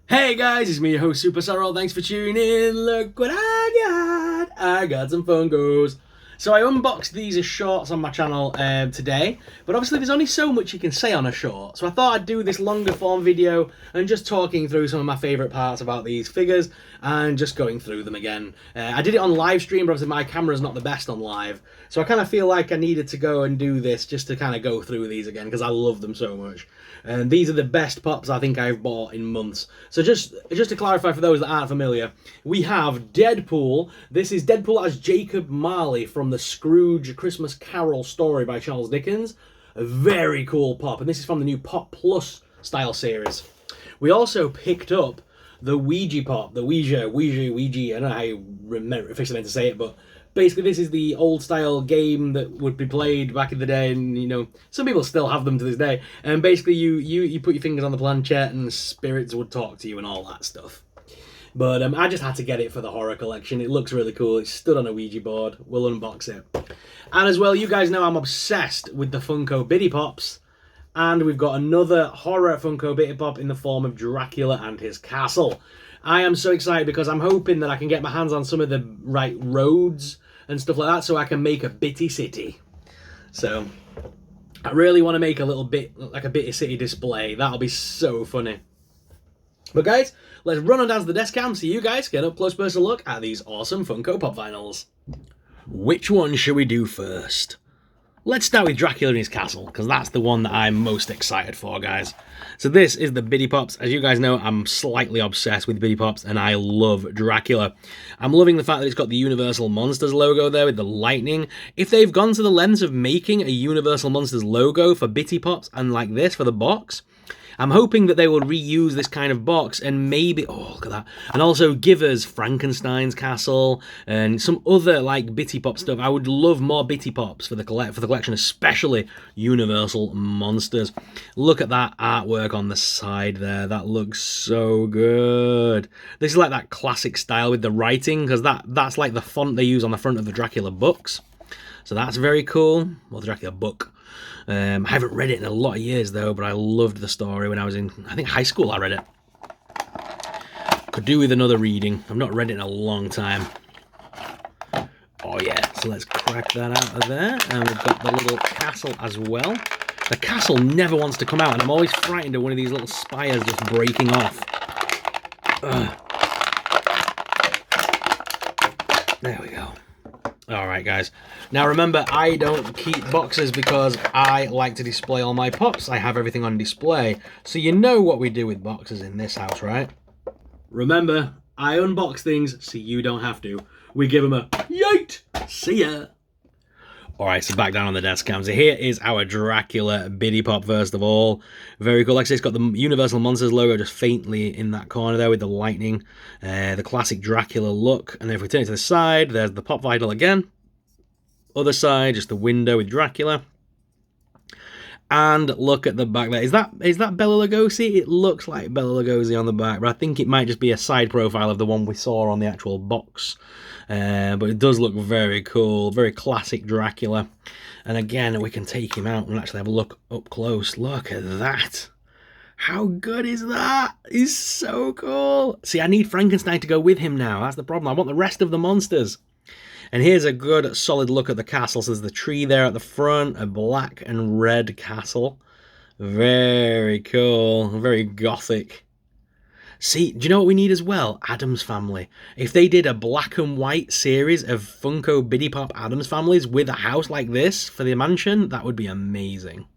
Hey guys, it's me, your host SuperSorrell. Thanks for tuning in. Look what I got. I got some Funkos. So I unboxed these as shorts on my channel today, but obviously there's only so much you can say on a short. So I thought I'd do this longer form video and just talking through some of my favourite parts about these figures and just going through them again. I did it on live stream, but obviously my camera's not the best on live. So I kind of feel like I needed to go and do this just to kind of go through these again because I love them so much. And these are the best pops I think I've bought in months. So just to clarify for those that aren't familiar, we have Deadpool. This is Deadpool as Jacob Marley from the Scrooge Christmas Carol story by Charles Dickens. A very cool pop, and this is from the new Pop Plus style series. We also picked up the Ouija pop, the Ouija. I don't know how you remember officially meant to say it, but basically this is the old style game that would be played back in the day, and you know some people still have them to this day. And basically you put your fingers on the planchette and spirits would talk to you and all that stuff. But I just had to get it for the horror collection. It looks really cool. It's stood on a Ouija board. We'll unbox it. And as well, you guys know I'm obsessed with the Funko Biddy Pops. And we've got another horror Funko Biddy Pop in the form of Dracula and his castle. I am so excited because I'm hoping that I can get my hands on some of the right roads and stuff like that so I can make a Bitty City. So I really want to make a little bit like a Bitty City display. That'll be so funny. But guys, let's run on down to the desk cam so you guys get an up close personal look at these awesome Funko Pop vinyls. Which one should we do first? Let's start with Dracula and his castle, because that's the one that I'm most excited for, guys. So this is the Biddy Pops. As you guys know, I'm slightly obsessed with Biddy Pops, and I love Dracula. I'm loving the fact that it's got the Universal Monsters logo there with the lightning. If they've gone to the lengths of making a Universal Monsters logo for Biddy Pops and like this for the box, I'm hoping that they will reuse this kind of box and maybe, oh look at that, and also give us Frankenstein's castle and some other like Bitty Pop stuff. I would love more Bitty Pops for the collection, especially Universal Monsters. Look at that artwork on the side there. That looks so good. This is like that classic style with the writing, because that's like the font they use on the front of the Dracula books. So that's very cool. Well, the Dracula book. I haven't read it in a lot of years though, but I loved the story when I was in, I think, high school. I read it. Could do with another reading. I've not read it in a long time. Oh yeah, so let's crack that out of there. And we've got the little castle as well. The castle never wants to come out, and I'm always frightened of one of these little spires just breaking off. Ugh. There we go. Alright guys, now remember, I don't keep boxes because I like to display all my pops. I have everything on display, so you know what we do with boxes in this house, right? Remember, I unbox things so you don't have to. We give them a yeet! See ya! Alright, so back down on the desk cam. So here is our Dracula Biddy Pop first of all. Very cool. Like I say, it's got the Universal Monsters logo just faintly in that corner there with the lightning. The classic Dracula look. And then if we turn it to the side, there's the pop vinyl again. Other side, just the window with Dracula. And look at the back there. Is that Bela Lugosi? It looks like Bela Lugosi on the back, but I think it might just be a side profile of the one we saw on the actual box. But it does look very cool, very classic Dracula. And again, we can take him out and actually have a look up close. Look at that. How good is that? He's so cool. See, I need Frankenstein to go with him now. That's the problem. I want the rest of the monsters. And here's a good solid look at the castle. So there's the tree there at the front, a black and red castle. Very cool, very gothic. See, do you know what we need as well? Addams Family. If they did a black and white series of Funko Biddy Pop Addams Families with a house like this for the mansion, that would be amazing.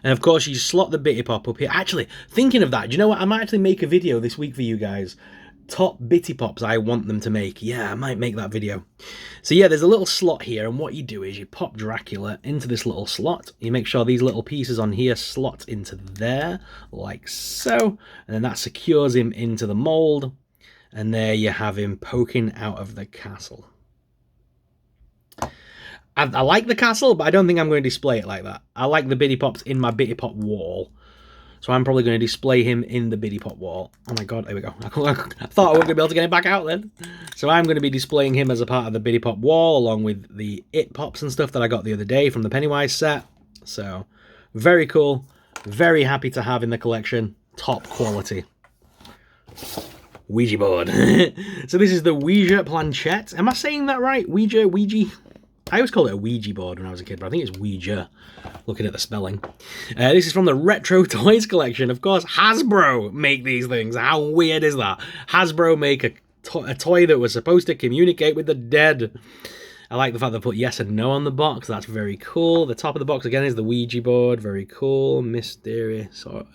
And of course, you slot the Bitty Pop up here. Actually, thinking of that, do you know what? I might actually make a video this week for you guys. Top Bitty Pops I want them to make. Yeah, I might make that video. So yeah, there's a little slot here, and what you do is you pop Dracula into this little slot. You make sure these little pieces on here slot into there, like so. And then that secures him into the mold. And there you have him poking out of the castle. I like the castle, but I don't think I'm going to display it like that. I like the Bitty Pops in my Bitty Pop wall. So I'm probably going to display him in the Biddy Pop wall. Oh my god, there we go. I thought I wasn't going to be able to get it back out then. So I'm going to be displaying him as a part of the Biddy Pop wall, along with the It Pops and stuff that I got the other day from the Pennywise set. So, very cool. Very happy to have in the collection. Top quality. Ouija board. So this is the Ouija Planchette. Am I saying that right? Ouija? I always called it a Ouija board when I was a kid, but I think it's Ouija, looking at the spelling. This is from the Retro Toys collection. Of course, Hasbro make these things. How weird is that? Hasbro make a toy that was supposed to communicate with the dead. I like the fact they put yes and no on the box. That's very cool. The top of the box, again, is the Ouija board. Very cool. Mysterious or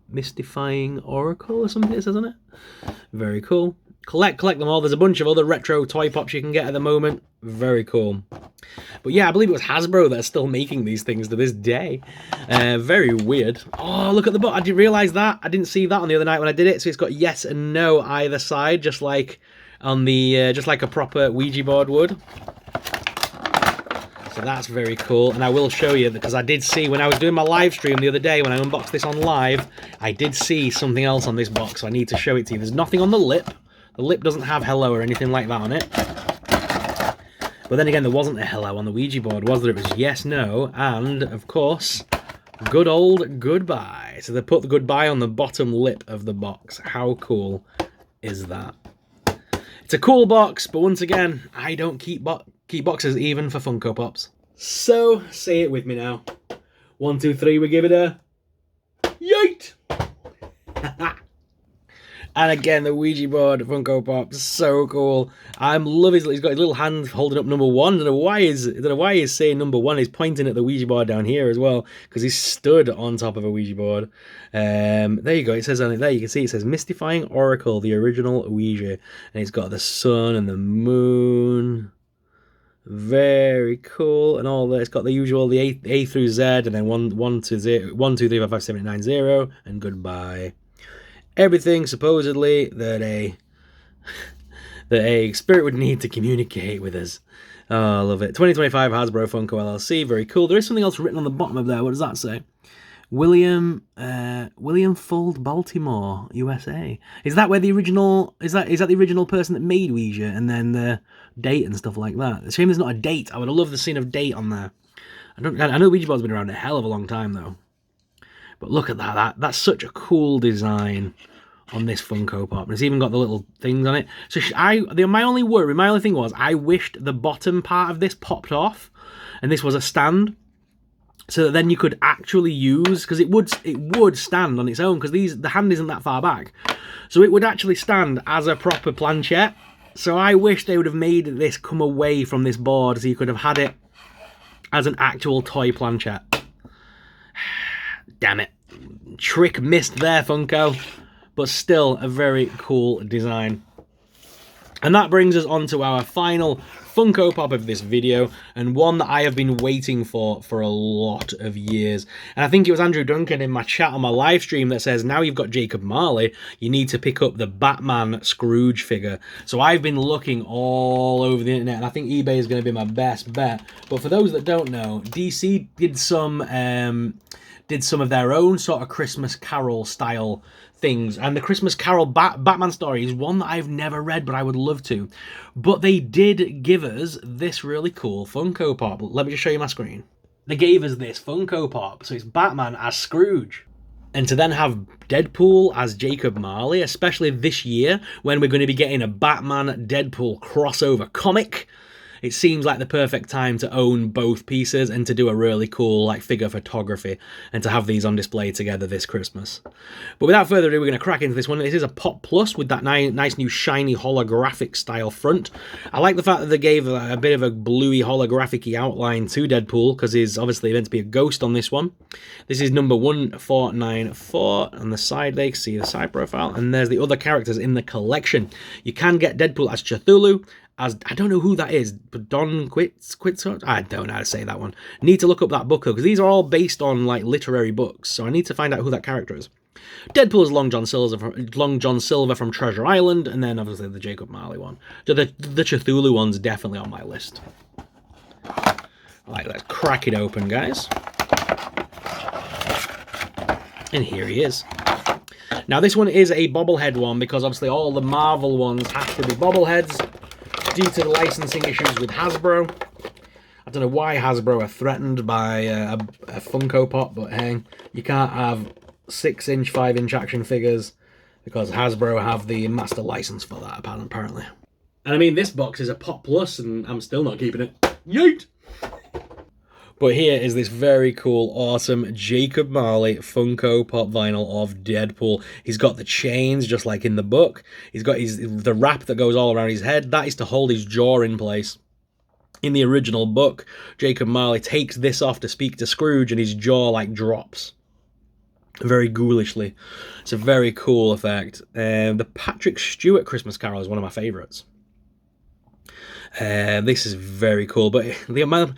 mystifying oracle or something it says on it. Very cool. Collect them all. There's a bunch of other retro toy pops you can get at the moment. Very cool. But yeah, I believe it was Hasbro that are still making these things to this day. Very weird. Oh, look at the box. I didn't realise that. I didn't see that on the other night when I did it. So it's got yes and no either side, just like on the just like a proper Ouija board would. So that's very cool, and I will show you, because I did see, when I was doing my live stream the other day, when I unboxed this on live, I did see something else on this box, so I need to show it to you. There's nothing on the lip. The lip doesn't have hello or anything like that on it. But then again, there wasn't a hello on the Ouija board, was there? It was yes, no, and, of course, good old goodbye. So they put the goodbye on the bottom lip of the box. How cool is that? It's a cool box, but once again, I don't keep boxes even for Funko Pops. So, say it with me now. 1, 2, 3, we give it a... yeet! And again, the Ouija board Funko Pop, so cool. I'm loving it. He's got his little hand holding up number 1. I don't know why he's saying number 1. He's pointing at the Ouija board down here as well, because he's stood on top of a Ouija board. There you go. It says on it there. You can see it says Mystifying Oracle, the original Ouija, and it's got the sun and the moon. Very cool, and all that. It's got the usual, the A through Z, and then 1, 2, 3, 4, 5, 7, 8, 9, 0, and goodbye. Everything supposedly that a spirit would need to communicate with us. Oh, I love it. 2025 Hasbro Funko LLC. Very cool. There is something else written on the bottom of there. What does that say? William Fold, Baltimore, USA. Is that where the original? Is that the original person that made Ouija, and then the date and stuff like that? It's a shame there's not a date. I would have loved the scene of date on there. I know Ouija board's been around a hell of a long time though. But look at that. That's such a cool design on this Funko Pop. And it's even got the little things on it. So my only thing was, I wished the bottom part of this popped off, and this was a stand, so that then you could actually use, because it would stand on its own, because the hand isn't that far back, so it would actually stand as a proper planchette. So I wish they would have made this come away from this board, so you could have had it as an actual toy planchette. Damn it. Trick missed there, Funko. But still a very cool design. And that brings us on to our final Funko Pop of this video, and one that I have been waiting for a lot of years. And I think it was Andrew Duncan in my chat on my live stream that says, now you've got Jacob Marley, you need to pick up the Batman Scrooge figure. So I've been looking all over the internet, and I think eBay is going to be my best bet. But for those that don't know, DC did some of their own sort of Christmas Carol style things, and the Christmas Carol Batman story is one that I've never read, but I would love to. But they did give us this really cool Funko Pop. Let me just show you my screen. They gave us this Funko Pop, so it's Batman as Scrooge. And to then have Deadpool as Jacob Marley, especially this year when we're going to be getting a Batman-Deadpool crossover comic, it seems like the perfect time to own both pieces and to do a really cool like figure photography and to have these on display together this Christmas. But without further ado, we're going to crack into this one. This is a Pop Plus with that nice new shiny holographic style front. I like the fact that they gave a bit of a bluey holographic-y outline to Deadpool, because he's obviously meant to be a ghost on this one. This is number 1494 on the side there. You can see the side profile, and there's the other characters in the collection. You can get Deadpool as Cthulhu, as, I don't know who that is, but Don Quits, I don't know how to say that one. Need to look up that book, because these are all based on like literary books, so I need to find out who that character is. Deadpool is Long John Silver from Treasure Island, and then obviously the Jacob Marley one. The Cthulhu one's definitely on my list. Let's crack it open, guys. And here he is. Now this one is a bobblehead one, because obviously all the Marvel ones have to be bobbleheads, due to the licensing issues with Hasbro. I don't know why Hasbro are threatened by a Funko Pop, but hey, you can't have 6-inch, 5-inch action figures because Hasbro have the master license for that, apparently. And I mean, this box is a Pop Plus, and I'm still not keeping it. Yeet! But here is this very cool, awesome Jacob Marley Funko Pop vinyl of Deadpool. He's got the chains, just like in the book. He's got the wrap that goes all around his head. That is to hold his jaw in place. In the original book, Jacob Marley takes this off to speak to Scrooge, and his jaw, like, drops. Very ghoulishly. It's a very cool effect. The Patrick Stewart Christmas Carol is one of my favourites. This is very cool, but the amount...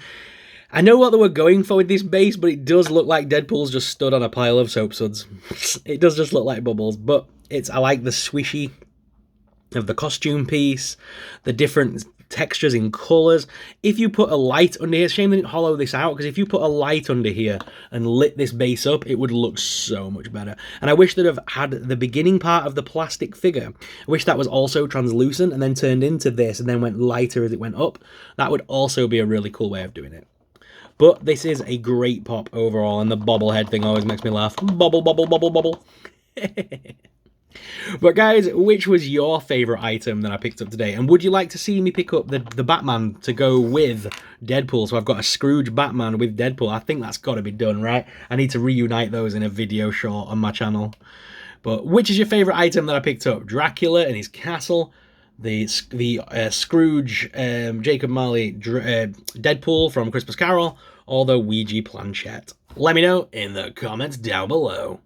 I know what they were going for with this base, but it does look like Deadpool's just stood on a pile of soap suds. It does just look like bubbles, but I like the swishy of the costume piece, the different textures in colours. If you put a light under here, it's a shame they didn't hollow this out, because if you put a light under here and lit this base up, it would look so much better. And I wish they'd have had the beginning part of the plastic figure. I wish that was also translucent and then turned into this and then went lighter as it went up. That would also be a really cool way of doing it. But this is a great pop overall, and the bobblehead thing always makes me laugh. Bubble, bubble, bubble, bubble. But guys, which was your favourite item that I picked up today? And would you like to see me pick up the Batman to go with Deadpool? So I've got a Scrooge Batman with Deadpool. I think that's got to be done, right? I need to reunite those in a video short on my channel. But which is your favourite item that I picked up? Dracula and his castle, the Scrooge Jacob Marley Deadpool from Christmas Carol, or the Ouija Planchette? Let me know in the comments down below.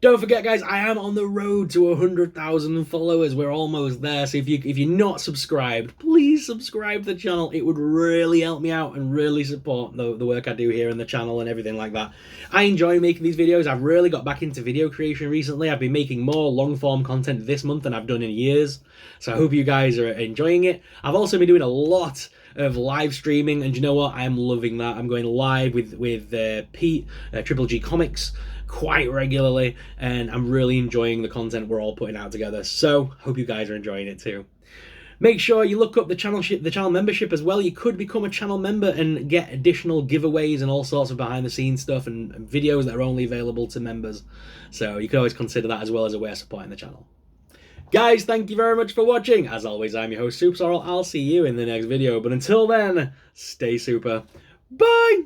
Don't forget, guys, I am on the road to 100,000 followers. We're almost there. So if you're not subscribed, please subscribe to the channel. It would really help me out and really support the work I do here in the channel and everything like that. I enjoy making these videos. I've really got back into video creation recently. I've been making more long-form content this month than I've done in years. So I hope you guys are enjoying it. I've also been doing a lot of live streaming, and you know what? I'm loving that. I'm going live with Pete, Triple G Comics, quite regularly, and I'm really enjoying the content we're all putting out together. So hope you guys are enjoying it too. Make sure you look up the channel membership as well. You could become a channel member and get additional giveaways and all sorts of behind the scenes stuff and videos that are only available to members. So you can always consider that as well as a way of supporting the channel. Guys, thank you very much for watching. As always, I'm your host, SuperSorrell. I'll see you in the next video. But until then, stay super. Bye!